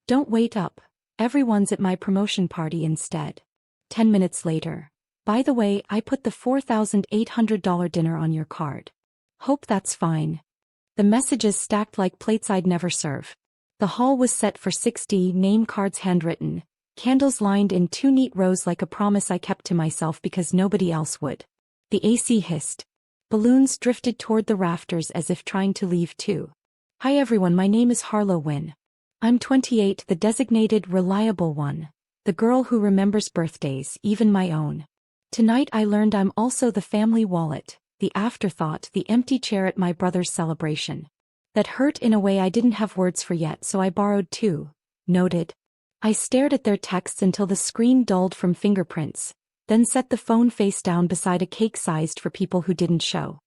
Don't wait up. Everyone's at my promotion party instead. 10 minutes later. By the way, I put the $4,800 dinner on your card. Hope that's fine. The messages stacked like plates I'd never serve. The hall was set for 60 name cards handwritten, candles lined in 2 neat rows like a promise I kept to myself because nobody else would. The AC hissed. Balloons drifted toward the rafters as if trying to leave too. Hi everyone, my name is Harlow Wynn. I'm 28, the designated reliable one. The girl who remembers birthdays, even my own. Tonight I learned I'm also the family wallet, the afterthought, the empty chair at my brother's celebration. That hurt in a way I didn't have words for yet, so I borrowed 2. Noted. I stared at their texts until the screen dulled from fingerprints, then set the phone face down beside a cake sized for people who didn't show.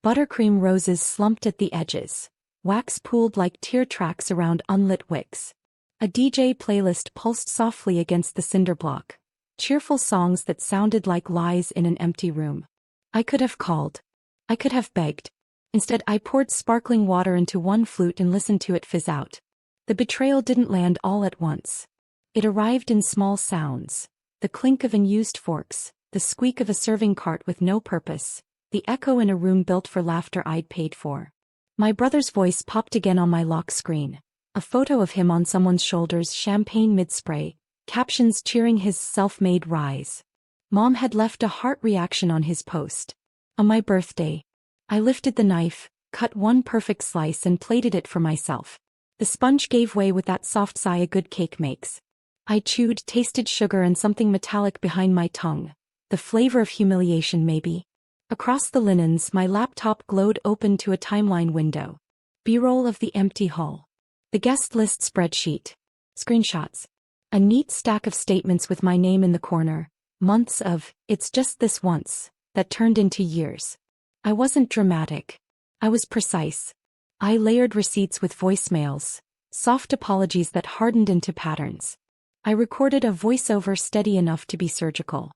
Buttercream roses slumped at the edges. Wax pooled like tear tracks around unlit wicks. A DJ playlist pulsed softly against the cinder block. Cheerful songs that sounded like lies in an empty room. I could have called. I could have begged. Instead, I poured sparkling water into one flute and listened to it fizz out. The betrayal didn't land all at once. It arrived in small sounds. The clink of unused forks, the squeak of a serving cart with no purpose, the echo in a room built for laughter I'd paid for. My brother's voice popped again on my lock screen. A photo of him on someone's shoulders, champagne mid-spray, captions cheering his self-made rise. Mom had left a heart reaction on his post. On my birthday. I lifted the knife, cut one perfect slice and plated it for myself. The sponge gave way with that soft sigh a good cake makes. I chewed, tasted sugar and something metallic behind my tongue. The flavor of humiliation maybe. Across the linens, my laptop glowed open to a timeline window. B-roll of the empty hall. The guest list spreadsheet. Screenshots. A neat stack of statements with my name in the corner. Months of, it's just this once, that turned into years. I wasn't dramatic. I was precise. I layered receipts with voicemails, soft apologies that hardened into patterns. I recorded a voiceover steady enough to be surgical.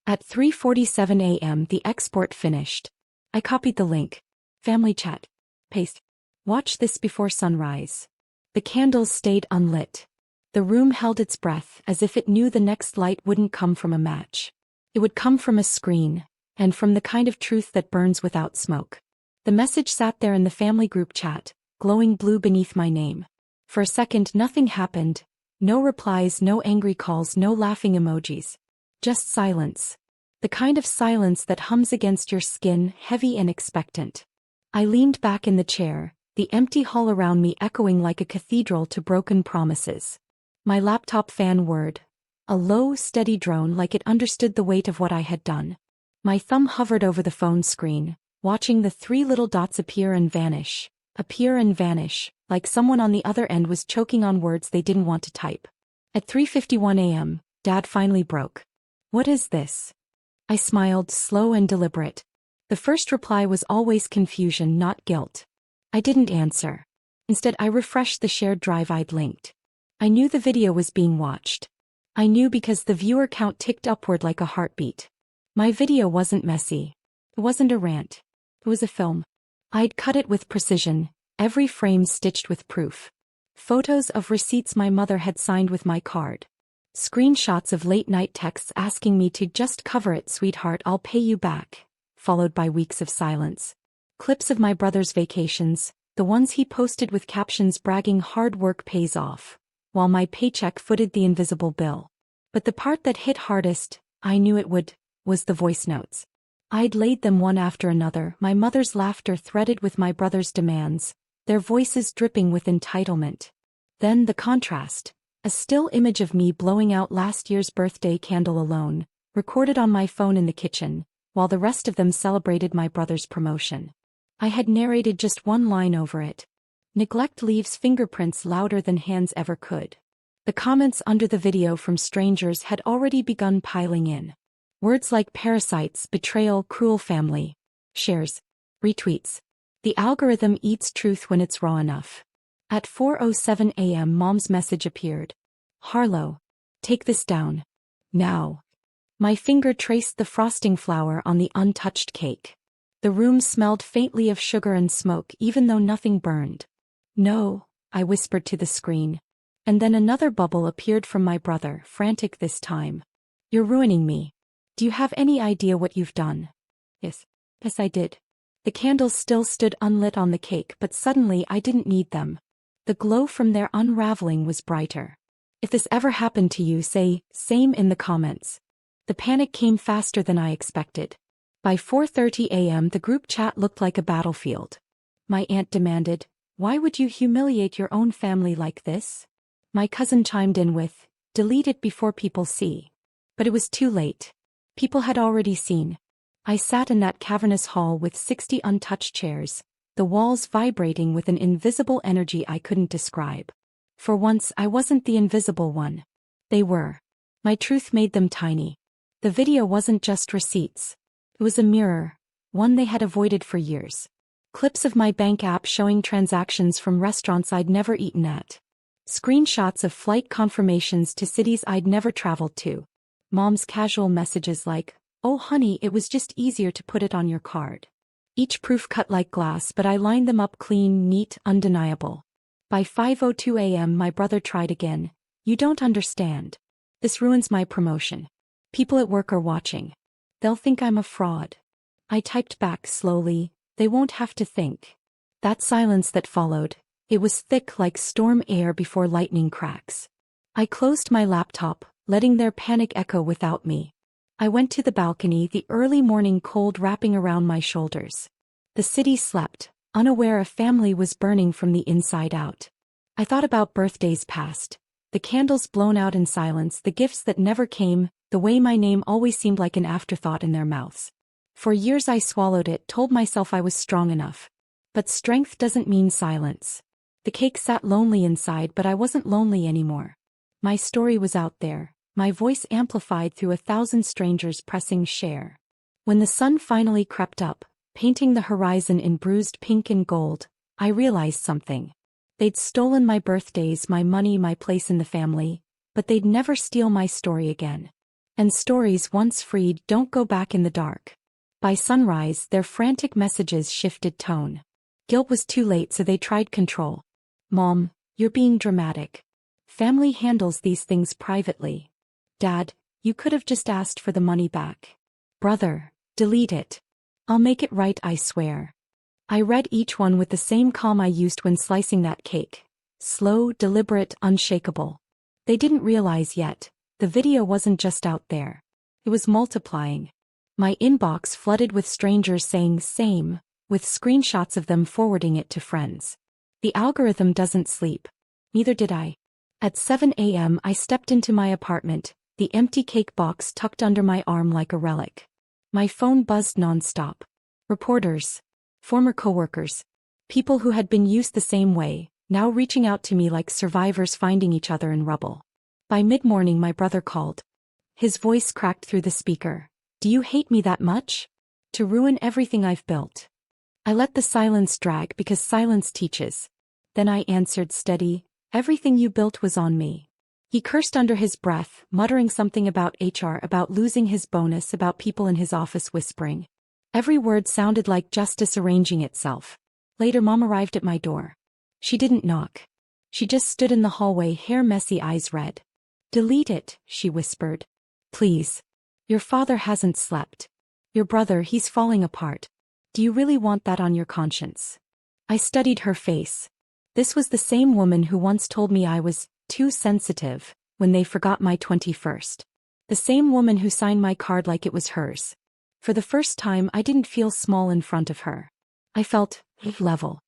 At 3:47 a.m. the export finished. I copied the link. Family chat. Paste. Watch this before sunrise. The candles stayed unlit. The room held its breath as if it knew the next light wouldn't come from a match. It would come from a screen, and from the kind of truth that burns without smoke. The message sat there in the family group chat, glowing blue beneath my name. For a second nothing happened. No replies, no angry calls, no laughing emojis. Just silence. The kind of silence that hums against your skin, heavy and expectant. I leaned back in the chair, the empty hall around me echoing like a cathedral to broken promises. My laptop fan whirred. A low, steady drone like it understood the weight of what I had done. My thumb hovered over the phone screen, watching the 3 little dots appear and vanish, like someone on the other end was choking on words they didn't want to type. At 3:51 a.m., Dad finally broke. What is this? I smiled, slow and deliberate. The first reply was always confusion, not guilt. I didn't answer. Instead, I refreshed the shared drive I'd linked. I knew the video was being watched. I knew because the viewer count ticked upward like a heartbeat. My video wasn't messy. It wasn't a rant. It was a film. I'd cut it with precision, every frame stitched with proof. Photos of receipts my mother had signed with my card. Screenshots of late-night texts asking me to just cover it, sweetheart, I'll pay you back, followed by weeks of silence. Clips of my brother's vacations, the ones he posted with captions bragging hard work pays off, while my paycheck footed the invisible bill. But the part that hit hardest, I knew it would, was the voice notes. I'd laid them one after another, my mother's laughter threaded with my brother's demands, their voices dripping with entitlement. Then the contrast. A still image of me blowing out last year's birthday candle alone, recorded on my phone in the kitchen, while the rest of them celebrated my brother's promotion. I had narrated just one line over it. Neglect leaves fingerprints louder than hands ever could. The comments under the video from strangers had already begun piling in. Words like parasites, betrayal, cruel family. Shares. Retweets. The algorithm eats truth when it's raw enough. At 4:07 a.m. Mom's message appeared. Harlow. Take this down. Now. My finger traced the frosting flour on the untouched cake. The room smelled faintly of sugar and smoke even though nothing burned. No, I whispered to the screen. And then another bubble appeared from my brother, frantic this time. You're ruining me. Do you have any idea what you've done? Yes. Yes, I did. The candles still stood unlit on the cake, but suddenly I didn't need them. The glow from their unraveling was brighter. If this ever happened to you, say, same in the comments. The panic came faster than I expected. By 4:30 a.m. the group chat looked like a battlefield. My aunt demanded, "Why would you humiliate your own family like this?" My cousin chimed in with, "Delete it before people see." But it was too late. People had already seen. I sat in that cavernous hall with 60 untouched chairs, the walls vibrating with an invisible energy I couldn't describe. For once I wasn't the invisible one. They were. My truth made them tiny. The video wasn't just receipts. It was a mirror, one they had avoided for years. Clips of my bank app showing transactions from restaurants I'd never eaten at. Screenshots of flight confirmations to cities I'd never traveled to. Mom's casual messages like, "Oh honey, it was just easier to put it on your card." Each proof cut like glass, but I lined them up clean, neat, undeniable. By 5:02 a.m. my brother tried again. "You don't understand. This ruins my promotion. People at work are watching. They'll think I'm a fraud." I typed back slowly, "They won't have to think." That silence that followed, it was thick like storm air before lightning cracks. I closed my laptop, letting their panic echo without me. I went to the balcony, the early morning cold wrapping around my shoulders. The city slept, unaware a family was burning from the inside out. I thought about birthdays past, the candles blown out in silence, the gifts that never came, the way my name always seemed like an afterthought in their mouths. For years I swallowed it, told myself I was strong enough. But strength doesn't mean silence. The cake sat lonely inside, but I wasn't lonely anymore. My story was out there, my voice amplified through 1,000 strangers pressing share. When the sun finally crept up, painting the horizon in bruised pink and gold, I realized something. They'd stolen my birthdays, my money, my place in the family, but they'd never steal my story again. And stories once freed don't go back in the dark. By sunrise, their frantic messages shifted tone. Guilt was too late, so they tried control. "Mom, you're being dramatic. Family handles these things privately." "Dad, you could have just asked for the money back." "Brother, delete it. I'll make it right, I swear." I read each one with the same calm I used when slicing that cake. Slow, deliberate, unshakable. They didn't realize yet, the video wasn't just out there. It was multiplying. My inbox flooded with strangers saying same, with screenshots of them forwarding it to friends. The algorithm doesn't sleep. Neither did I. At 7 a.m. I stepped into my apartment, the empty cake box tucked under my arm like a relic. My phone buzzed nonstop. Reporters. Former coworkers. People who had been used the same way, now reaching out to me like survivors finding each other in rubble. By mid-morning my brother called. His voice cracked through the speaker. "Do you hate me that much? To ruin everything I've built?" I let the silence drag because silence teaches. Then I answered steady, "Everything you built was on me." He cursed under his breath, muttering something about HR, about losing his bonus, about people in his office whispering. Every word sounded like justice arranging itself. Later Mom arrived at my door. She didn't knock. She just stood in the hallway, hair messy, eyes red. "Delete it," she whispered. "Please. Your father hasn't slept. Your brother, he's falling apart. Do you really want that on your conscience?" I studied her face. This was the same woman who once told me I was too sensitive when they forgot my 21st. The same woman who signed my card like it was hers. For the first time I didn't feel small in front of her. I felt level.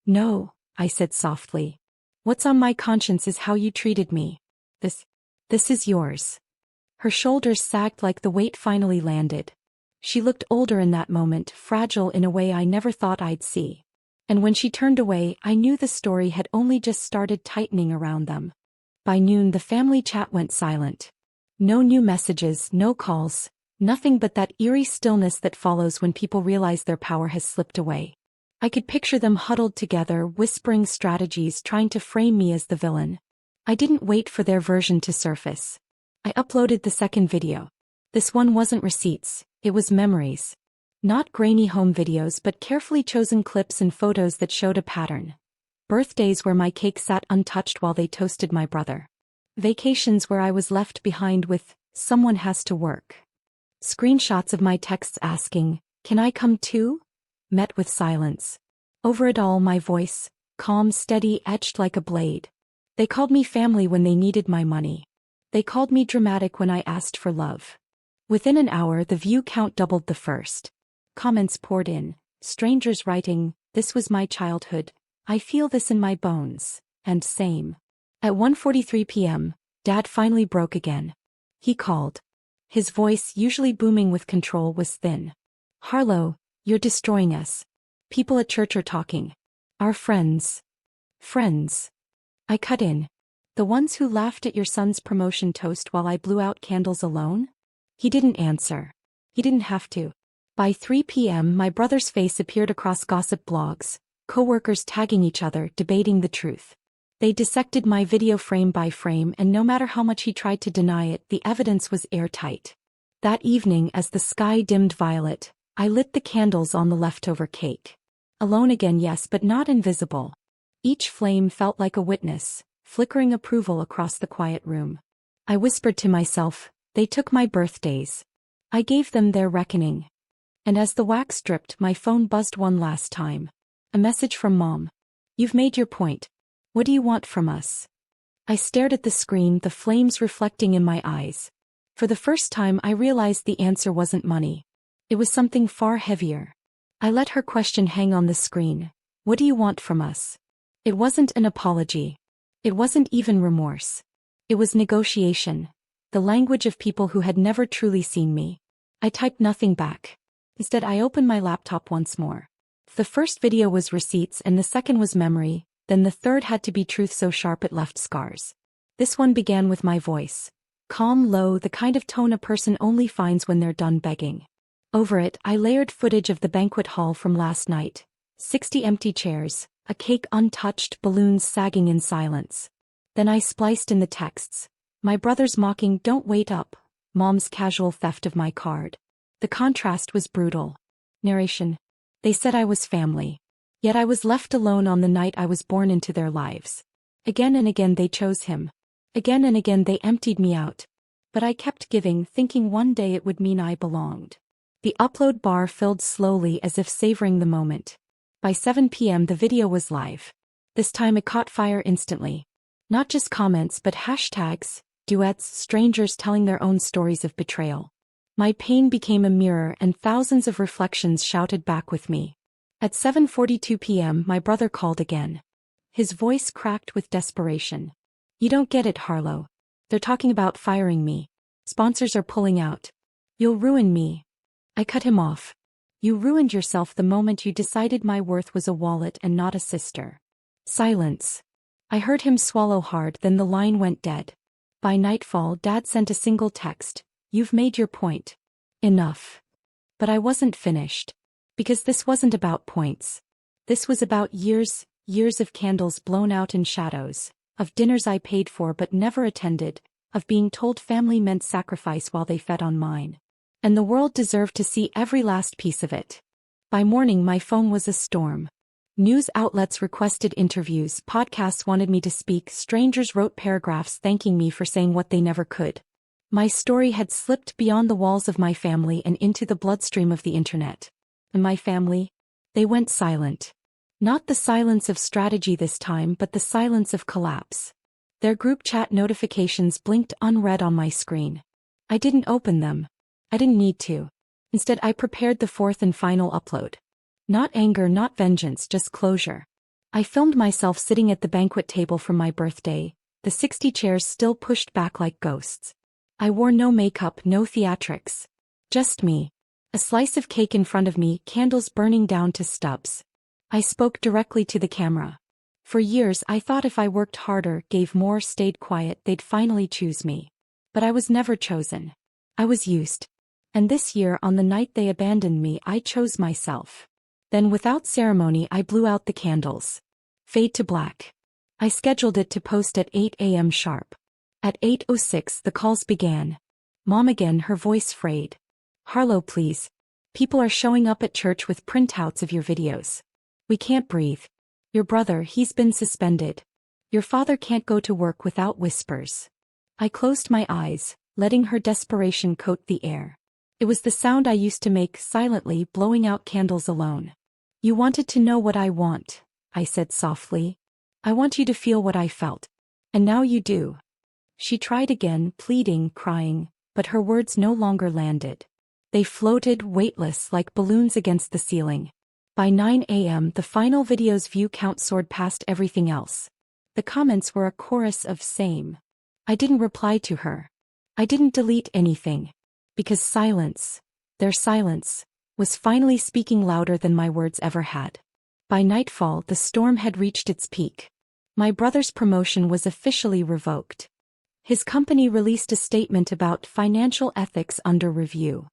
"No," I said softly. "What's on my conscience is how you treated me. This is yours." Her shoulders sagged like the weight finally landed. She looked older in that moment, fragile in a way I never thought I'd see. And when she turned away, I knew the story had only just started tightening around them. By noon the family chat went silent. No new messages, no calls, nothing but that eerie stillness that follows when people realize their power has slipped away. I could picture them huddled together, whispering strategies, trying to frame me as the villain. I didn't wait for their version to surface. I uploaded the second video. This one wasn't receipts, it was memories. Not grainy home videos, but carefully chosen clips and photos that showed a pattern. Birthdays where my cake sat untouched while they toasted my brother. Vacations where I was left behind with, someone has to work. Screenshots of my texts asking, can I come too? Met with silence. Over it all my voice, calm, steady, etched like a blade. They called me family when they needed my money. They called me dramatic when I asked for love. Within an hour the view count doubled the first. Comments poured in, strangers writing, this was my childhood, I feel this in my bones, and same. At 1:43 p.m., Dad finally broke again. He called. His voice, usually booming with control, was thin. Harlow, you're destroying us. People at church are talking. Our friends. Friends. I cut in. The ones who laughed at your son's promotion toast while I blew out candles alone? He didn't answer. He didn't have to. By 3 p.m. my brother's face appeared across gossip blogs, co-workers tagging each other, debating the truth. They dissected my video frame by frame, and no matter how much he tried to deny it, the evidence was airtight. That evening, as the sky dimmed violet, I lit the candles on the leftover cake. Alone again, yes, but not invisible. Each flame felt like a witness, flickering approval across the quiet room. I whispered to myself, they took my birthdays. I gave them their reckoning. And as the wax dripped, my phone buzzed one last time. A message from Mom. You've made your point. What do you want from us? I stared at the screen, the flames reflecting in my eyes. For the first time I realized the answer wasn't money. It was something far heavier. I let her question hang on the screen. What do you want from us? It wasn't an apology. It wasn't even remorse. It was negotiation. The language of people who had never truly seen me. I typed nothing back. Instead I opened my laptop once more. The first video was receipts and the second was memory, then the third had to be truth so sharp it left scars. This one began with my voice. Calm, low, the kind of tone a person only finds when they're done begging. Over it, I layered footage of the banquet hall from last night. 60 empty chairs, a cake untouched, balloons sagging in silence. Then I spliced in the texts. My brother's mocking, don't wait up. Mom's casual theft of my card. The contrast was brutal. Narration. They said I was family. Yet I was left alone on the night I was born into their lives. Again and again they chose him. Again and again they emptied me out. But I kept giving, thinking one day it would mean I belonged. The upload bar filled slowly as if savoring the moment. By 7 p.m. the video was live. This time it caught fire instantly. Not just comments but hashtags, duets, strangers telling their own stories of betrayal. My pain became a mirror and thousands of reflections shouted back with me. At 7:42 p.m. my brother called again. His voice cracked with desperation. You don't get it, Harlow. They're talking about firing me. Sponsors are pulling out. You'll ruin me. I cut him off. You ruined yourself the moment you decided my worth was a wallet and not a sister. Silence. I heard him swallow hard, then the line went dead. By nightfall Dad sent a single text. You've made your point. Enough. But I wasn't finished. Because this wasn't about points. This was about years of candles blown out in shadows, of dinners I paid for but never attended, of being told family meant sacrifice while they fed on mine. And the world deserved to see every last piece of it. By morning my phone was a storm. News outlets requested interviews, podcasts wanted me to speak, strangers wrote paragraphs thanking me for saying what they never could. My story had slipped beyond the walls of my family and into the bloodstream of the internet. And my family? They went silent. Not the silence of strategy this time, but the silence of collapse. Their group chat notifications blinked unread on my screen. I didn't open them. I didn't need to. Instead I prepared the fourth and final upload. Not anger, not vengeance, just closure. I filmed myself sitting at the banquet table from my birthday, the 60 chairs still pushed back like ghosts. I wore no makeup, no theatrics. Just me. A slice of cake in front of me, candles burning down to stubs. I spoke directly to the camera. For years I thought if I worked harder, gave more, stayed quiet, they'd finally choose me. But I was never chosen. I was used. And this year, on the night they abandoned me, I chose myself. Then without ceremony I blew out the candles. Fade to black. I scheduled it to post at 8 a.m. sharp. At 8:06 the calls began. Mom again, her voice frayed. Harlow, please. People are showing up at church with printouts of your videos. We can't breathe. Your brother, he's been suspended. Your father can't go to work without whispers. I closed my eyes, letting her desperation coat the air. It was the sound I used to make silently, blowing out candles alone. You wanted to know what I want, I said softly. I want you to feel what I felt. And now you do. She tried again, pleading, crying, but her words no longer landed. They floated, weightless, like balloons against the ceiling. By 9 a.m. the final video's view count soared past everything else. The comments were a chorus of same. I didn't reply to her. I didn't delete anything. Because silence, their silence, was finally speaking louder than my words ever had. By nightfall the storm had reached its peak. My brother's promotion was officially revoked. His company released a statement about financial ethics under review.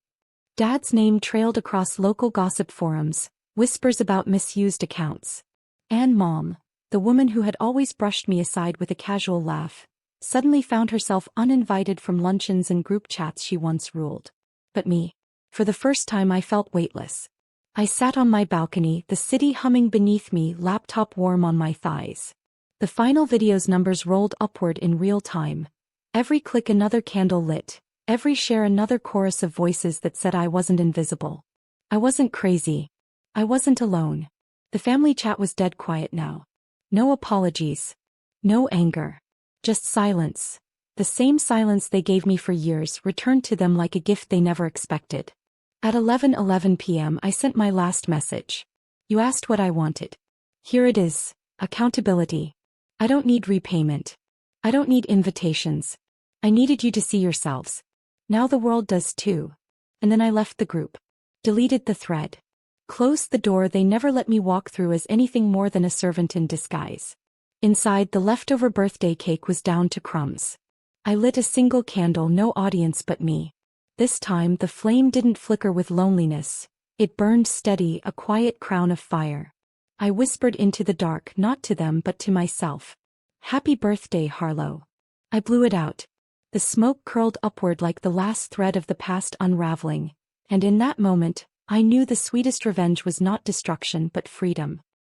Dad's name trailed across local gossip forums, whispers about misused accounts. And Mom, the woman who had always brushed me aside with a casual laugh, suddenly found herself uninvited from luncheons and group chats she once ruled. But me. For the first time I felt weightless. I sat on my balcony, the city humming beneath me, laptop warm on my thighs. The final video's numbers rolled upward in real time. Every click another candle lit, every share another chorus of voices that said I wasn't invisible. I wasn't crazy. I wasn't alone. The family chat was dead quiet now. No apologies. No anger. Just silence. The same silence they gave me for years returned to them like a gift they never expected. At 11:11 p.m. I sent my last message. You asked what I wanted. Here it is. Accountability. I don't need repayment. I don't need invitations. I needed you to see yourselves. Now the world does too. And then I left the group. Deleted the thread. Closed the door they never let me walk through as anything more than a servant in disguise. Inside, the leftover birthday cake was down to crumbs. I lit a single candle, no audience but me. This time the flame didn't flicker with loneliness. It burned steady, a quiet crown of fire. I whispered into the dark, not to them but to myself. Happy birthday, Harlow. I blew it out. The smoke curled upward like the last thread of the past unraveling, and in that moment, I knew the sweetest revenge was not destruction but freedom.